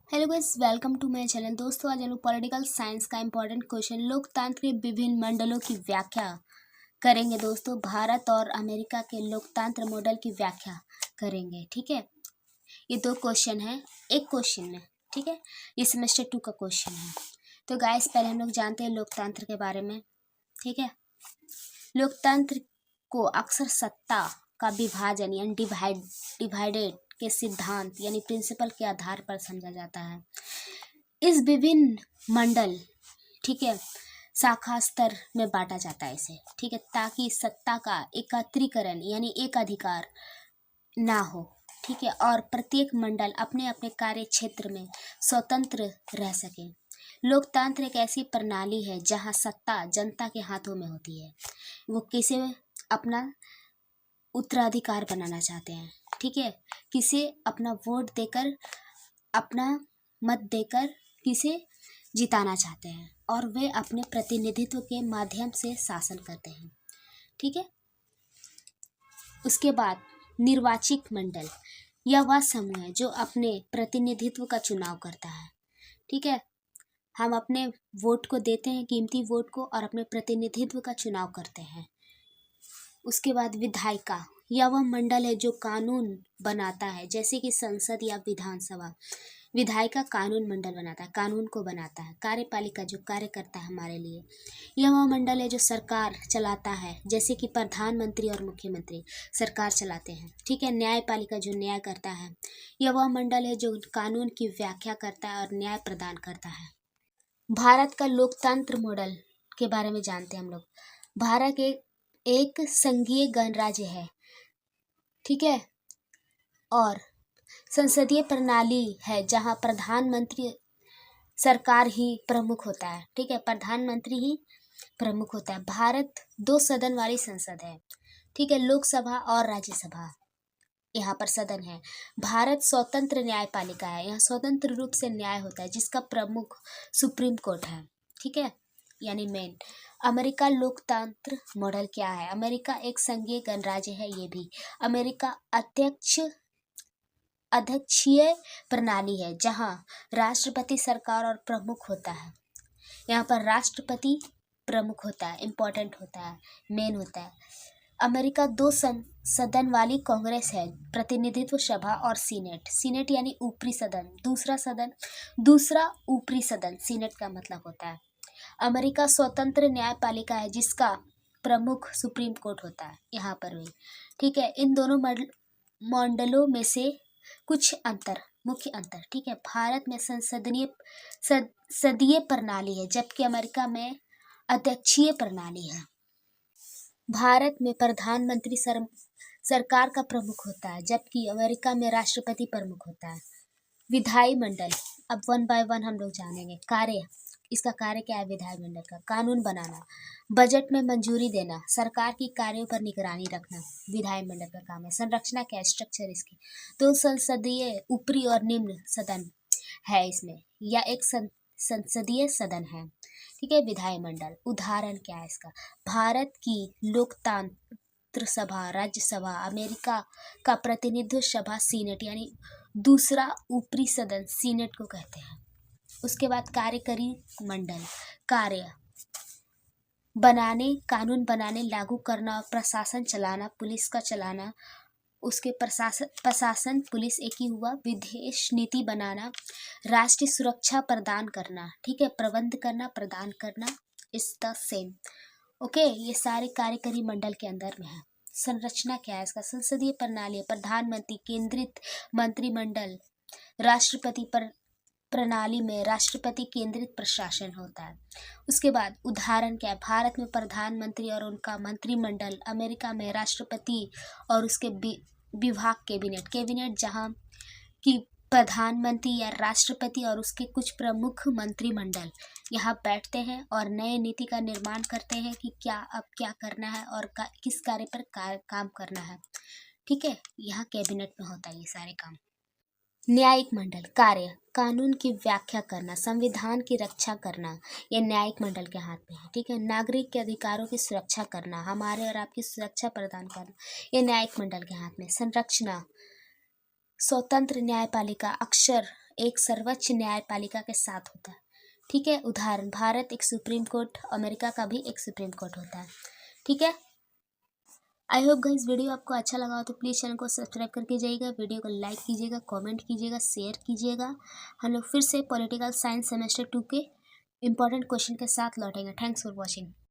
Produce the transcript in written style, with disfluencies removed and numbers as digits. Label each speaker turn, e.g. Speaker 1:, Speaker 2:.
Speaker 1: Hello guys, welcome to my channel. दोस्तों, आज हम लोग पॉलिटिकल साइंस का इंपॉर्टेंट क्वेश्चन लोकतंत्र के विभिन्न मंडलों की व्याख्या करेंगे। दोस्तों, भारत और अमेरिका के लोकतंत्र मॉडल की व्याख्या करेंगे। ठीक है, ये दो क्वेश्चन है एक क्वेश्चन में। ठीक है, ये सेमेस्टर 2 का क्वेश्चन है। तो गाइस, पहले हम लोग जानते हैं लोकतंत्र के बारे में। ठीक है, लोकतंत्र को अक्सर सत्ता का विभाजन यानी डिवाइडेड के सिद्धांत यानी प्रिंसिपल के आधार पर समझा जाता है। इस विभिन्न मंडल, ठीक है, शाखा स्तर में बांटा जाता है इसे। ठीक है, ताकि सत्ता का एकत्रीकरण यानी एक अधिकार ना हो। ठीक है, और प्रत्येक मंडल अपने अपने कार्य क्षेत्र में स्वतंत्र रह सके। लोकतंत्र एक ऐसी प्रणाली है जहां सत्ता जनता के हाथों में होती है। वो किसे अपना उत्तराधिकार बनाना चाहते हैं। ठीक है, किसे अपना वोट देकर, अपना मत देकर किसे जिताना चाहते हैं, और वे अपने प्रतिनिधित्व के माध्यम से शासन करते हैं। ठीक है, उसके बाद निर्वाचित मंडल, यह वह समूह है जो अपने प्रतिनिधित्व का चुनाव करता है। ठीक है, हम अपने वोट को देते हैं, कीमती वोट को, और अपने प्रतिनिधित्व का चुनाव करते हैं। उसके बाद विधायिका, यह वह मंडल है जो कानून बनाता है, जैसे कि संसद या विधानसभा। विधायिका कानून मंडल बनाता है, कानून को बनाता है। कार्यपालिका जो कार्य करता है हमारे लिए, यह वह मंडल है जो सरकार चलाता है, जैसे कि प्रधानमंत्री और मुख्यमंत्री सरकार चलाते हैं। ठीक है, न्यायपालिका जो न्याय करता है, यह वह मंडल है जो कानून की व्याख्या करता है और न्याय प्रदान करता है। भारत का लोकतंत्र मॉडल के बारे में जानते हैं हम लोग। भारत एक संघीय गणराज्य है। ठीक है, और संसदीय प्रणाली है जहां प्रधानमंत्री सरकार ही प्रमुख होता है। ठीक है, प्रधानमंत्री ही प्रमुख होता है। भारत 2 सदन वाली संसद है। ठीक है, लोकसभा और राज्यसभा यहाँ पर सदन है। भारत स्वतंत्र न्यायपालिका है, यहाँ स्वतंत्र रूप से न्याय होता है, जिसका प्रमुख सुप्रीम कोर्ट है। ठीक है, यानी मेन। अमेरिका लोकतंत्र मॉडल क्या है? अमेरिका एक संघीय गणराज्य है। ये भी अमेरिका अध्यक्षीय प्रणाली है जहां राष्ट्रपति सरकार और प्रमुख होता है। यहाँ पर राष्ट्रपति प्रमुख होता है, इम्पोर्टेंट होता है, मेन होता है। अमेरिका 2 सदन वाली कांग्रेस है, प्रतिनिधित्व सभा और सीनेट। सीनेट यानी ऊपरी सदन, दूसरा ऊपरी सदन सीनेट का मतलब होता है। अमेरिका स्वतंत्र न्यायपालिका है जिसका प्रमुख सुप्रीम कोर्ट होता है, यहाँ पर भी। ठीक है, इन दोनों मंडलों में से कुछ मुख्य अंतर। ठीक है, भारत में संसदीय प्रणाली है, जबकि अमेरिका में अध्यक्षीय प्रणाली है। भारत में प्रधानमंत्री सरकार का प्रमुख होता है, जबकि अमेरिका में राष्ट्रपति प्रमुख होता है। विधायी मंडल, अब 1 बाय 1 हम लोग जानेंगे। कार्य, इसका कार्य क्या है? विधायी मंडल का कानून बनाना, बजट में मंजूरी देना, सरकार की कार्यों पर निगरानी रखना विधायी मंडल का काम है। संरचना क्या है? स्ट्रक्चर इसकी तो संसदीय ऊपरी और निम्न सदन है इसमें, या एक संसदीय सदन है। ठीक है, विधायी मंडल। उदाहरण क्या है इसका? भारत की लोकतांत्र सभा, राज्यसभा, अमेरिका का प्रतिनिधित्व सभा सीनेट यानी दूसरा ऊपरी सदन सीनेट को कहते हैं। उसके बाद कार्यकारी मंडल, कार्य बनाने, कानून बनाने, लागू करना, प्रशासन चलाना, पुलिस का चलाना। उसके प्रशासन पुलिस एक ही हुआ। विदेश नीति बनाना, राष्ट्रीय सुरक्षा प्रदान करना। ठीक है, प्रबंध करना, प्रदान करना, इज द सेम। ओके, ये सारे कार्यकारी मंडल के अंदर में है। संरचना क्या है इसका? संसदीय प्रणाली, प्रधानमंत्री, केंद्रित मंत्रिमंडल, राष्ट्रपति प्रणाली में राष्ट्रपति केंद्रित प्रशासन होता है। उसके बाद उदाहरण क्या है? भारत में प्रधानमंत्री और उनका मंत्रिमंडल, अमेरिका में राष्ट्रपति और उसके विभाग कैबिनेट जहां कि प्रधानमंत्री या राष्ट्रपति और उसके कुछ प्रमुख मंत्रिमंडल यहाँ बैठते हैं और नए नीति का निर्माण करते हैं कि क्या करना है और किस कार्य पर काम करना है। ठीक है, यहाँ कैबिनेट में होता है ये सारे काम। न्यायिक मंडल, कार्य कानून की व्याख्या करना, संविधान की रक्षा करना, ये न्यायिक मंडल के हाथ में है। ठीक है, नागरिक के अधिकारों की सुरक्षा करना, हमारे और आपकी सुरक्षा प्रदान करना, ये न्यायिक मंडल के हाथ में। संरचना, स्वतंत्र न्यायपालिका अक्सर एक सर्वोच्च न्यायपालिका के साथ होता है। ठीक है, उदाहरण भारत एक सुप्रीम कोर्ट, अमेरिका का भी एक सुप्रीम कोर्ट होता है। ठीक है, आई होप गाइस वीडियो आपको अच्छा लगा हो तो प्लीज़ चैनल को सब्सक्राइब करके जाइएगा, वीडियो को लाइक कीजिएगा, कमेंट कीजिएगा, शेयर कीजिएगा। हम लोग फिर से पॉलिटिकल साइंस सेमेस्टर 2 के इंपॉर्टेंट क्वेश्चन के साथ लौटेंगे। Thanks for watching.